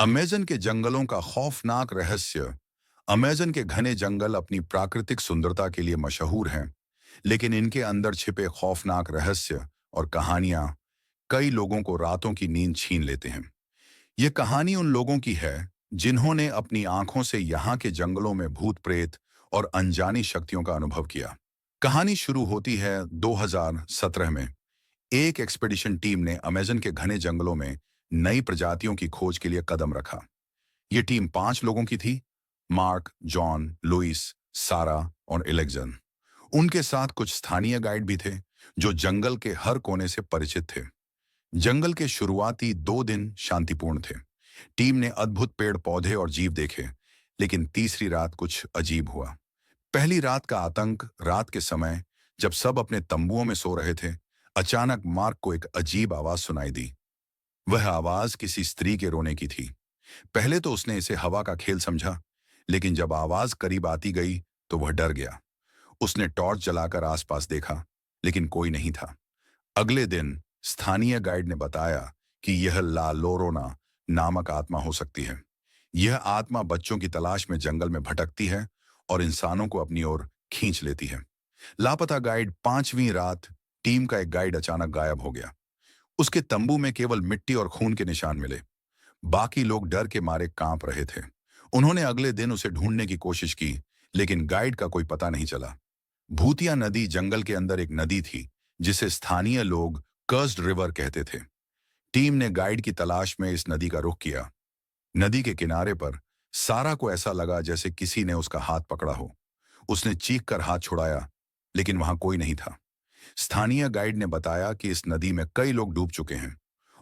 Amazon के जंगलों का खौफनाक रहस्य। अमेज़न के घने जंगल अपनी प्राकृतिक सुंदरता के लिए मशहूर हैं, लेकिन इनके अंदर छिपे खौफनाक रहस्य और कहानियां कई लोगों को रातों की नींद छीन लेते हैं। ये कहानी उन लोगों की है जिन्होंने अपनी आंखों से यहाँ के जंगलों में भूत प्रेत और अनजानी शक्तियों का अनुभव किया। कहानी शुरू होती है 2017 में। एक एक्सपेडिशन टीम ने अमेज़न के घने जंगलों में नई प्रजातियों की खोज के लिए कदम रखा। ये टीम 5 लोगों की थी: मार्क, जॉन, लुइस, सारा और एलेक्जन। उनके साथ कुछ स्थानीय गाइड भी थे जो जंगल के हर कोने से परिचित थे। जंगल के शुरुआती 2 दिन शांतिपूर्ण थे। टीम ने अद्भुत पेड़ पौधे और जीव देखे, लेकिन तीसरी रात कुछ अजीब हुआ। पहली रात का आतंक। रात के समय जब सब अपने तंबुओं में सो रहे थे, अचानक मार्क को एक अजीब आवाज सुनाई दी। वह आवाज किसी स्त्री के रोने की थी। पहले तो उसने इसे हवा का खेल समझा, लेकिन जब आवाज करीब आती गई तो वह डर गया। उसने टॉर्च जलाकर आसपास देखा, लेकिन कोई नहीं था। अगले दिन स्थानीय गाइड ने बताया कि यह ला लोरोना नामक आत्मा हो सकती है। यह आत्मा बच्चों की तलाश में जंगल में भटकती है और इंसानों को अपनी ओर खींच लेती है। लापता गाइड। 5वीं रात टीम का एक गाइड अचानक गायब हो गया। उसके तंबू में केवल मिट्टी और खून के निशान मिले। बाकी लोग डर के मारे कांप रहे थे। उन्होंने अगले दिन उसे ढूंढने की कोशिश की, लेकिन गाइड का कोई पता नहीं चला। भूतिया नदी। जंगल के अंदर एक नदी थी जिसे स्थानीय लोग कर्स्ड रिवर कहते थे। टीम ने गाइड की तलाश में इस नदी का रुख किया। नदी के किनारे पर सारा को ऐसा लगा जैसे किसी ने उसका हाथ पकड़ा हो। उसने चीख कर हाथ छुड़ाया, लेकिन वहां कोई नहीं था। स्थानीय गाइड ने बताया कि इस नदी में कई लोग डूब चुके हैं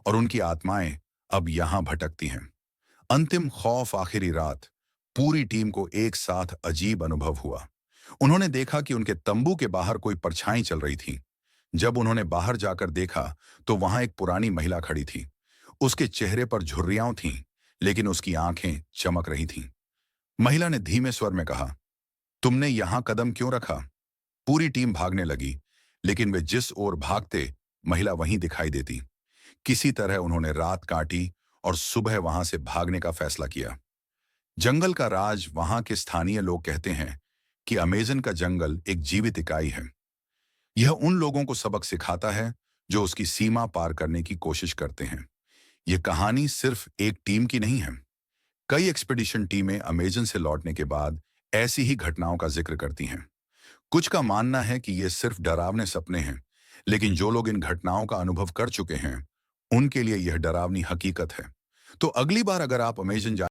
और उनकी आत्माएं अब यहां भटकती हैं। अंतिम खौफ। आखिरी रात पूरी टीम को एक साथ अजीब अनुभव हुआ। उन्होंने देखा कि उनके तंबू के बाहर कोई परछाई चल रही थी। जब उन्होंने बाहर जाकर देखा तो वहां एक पुरानी महिला खड़ी थी। उसके चेहरे पर झुर्रियां थीं, लेकिन उसकी आंखें चमक रही थीं। महिला ने धीमे स्वर में कहा, तुमने यहां कदम क्यों रखा? पूरी टीम भागने लगी, लेकिन वे जिस ओर भागते महिला वहीं दिखाई देती। किसी तरह उन्होंने रात काटी और सुबह वहां से भागने का फैसला किया। जंगल का राज। वहां के स्थानीय लोग कहते हैं कि अमेज़न का जंगल एक जीवित इकाई है। यह उन लोगों को सबक सिखाता है जो उसकी सीमा पार करने की कोशिश करते हैं। यह कहानी सिर्फ एक टीम की नहीं है। कई एक्सपीडिशन टीमें अमेज़न से लौटने के बाद ऐसी ही घटनाओं का जिक्र करती हैं। कुछ का मानना है कि ये सिर्फ डरावने सपने हैं, लेकिन जो लोग इन घटनाओं का अनुभव कर चुके हैं, उनके लिए यह डरावनी हकीकत है। तो अगली बार अगर आप अमेज़न